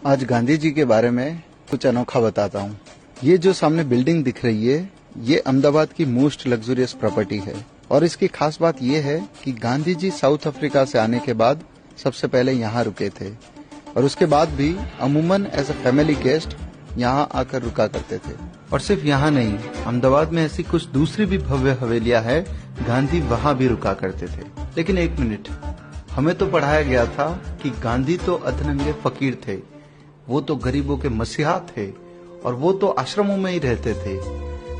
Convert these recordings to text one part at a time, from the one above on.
आज गांधी जी के बारे में कुछ अनोखा बताता हूँ। ये जो सामने बिल्डिंग दिख रही है, ये अहमदाबाद की मोस्ट लग्जरियस प्रॉपर्टी है और इसकी खास बात ये है कि गांधी जी साउथ अफ्रीका से आने के बाद सबसे पहले यहाँ रुके थे और उसके बाद भी अमूमन एज अ फैमिली गेस्ट यहाँ आकर रुका करते थे। और सिर्फ यहाँ नहीं, अहमदाबाद में ऐसी कुछ दूसरी भी भव्य हवेलियां हैं, गांधी वहाँ भी रुका करते थे। लेकिन एक मिनट, हमें तो पढ़ाया गया था कि गांधी तो अधनंगे फकीर थे, वो तो गरीबों के मसीहा थे और वो तो आश्रमों में ही रहते थे।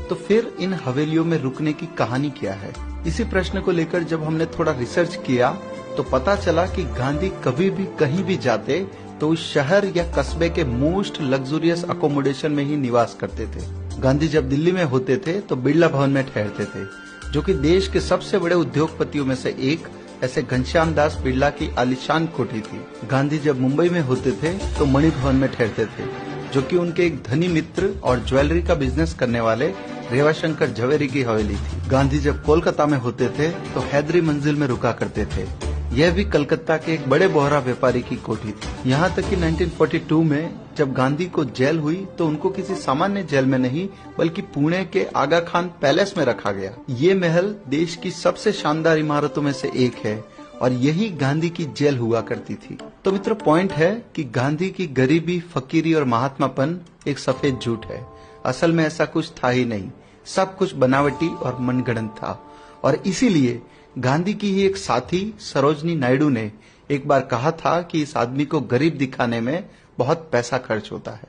तो फिर इन हवेलियों में रुकने की कहानी क्या है? इसी प्रश्न को लेकर जब हमने थोड़ा रिसर्च किया तो पता चला कि गांधी कभी भी कहीं भी जाते तो उस शहर या कस्बे के मोस्ट लग्जरियस अकोमोडेशन में ही निवास करते थे। गांधी जब दिल्ली में होते थे तो बिरला भवन में ठहरते थे, जो कि देश के सबसे बड़े उद्योगपतियों में से एक ऐसे घनश्याम दास बिरला की आलीशान कोठी थी। गांधी जब मुंबई में होते थे तो मणि भवन में ठहरते थे, जो कि उनके एक धनी मित्र और ज्वेलरी का बिजनेस करने वाले रेवाशंकर झवेरी की हवेली थी। गांधी जब कोलकाता में होते थे तो हैदरी मंजिल में रुका करते थे, यह भी कलकत्ता के एक बड़े बोहरा व्यापारी की कोठी थी। यहाँ तक कि 1942 में जब गांधी को जेल हुई तो उनको किसी सामान्य जेल में नहीं बल्कि पुणे के आगा खान पैलेस में रखा गया। ये महल देश की सबसे शानदार इमारतों में से एक है और यही गांधी की जेल हुआ करती थी। तो मित्रों, पॉइंट है कि गांधी की गरीबी, फकीरी और महात्मापन एक सफेद झूठ है। असल में ऐसा कुछ था ही नहीं, सब कुछ बनावटी और मनगढ़ंत था। और इसीलिए गांधी की ही एक साथी सरोजनी नायडू ने एक बार कहा था कि इस आदमी को गरीब दिखाने में बहुत पैसा खर्च होता है।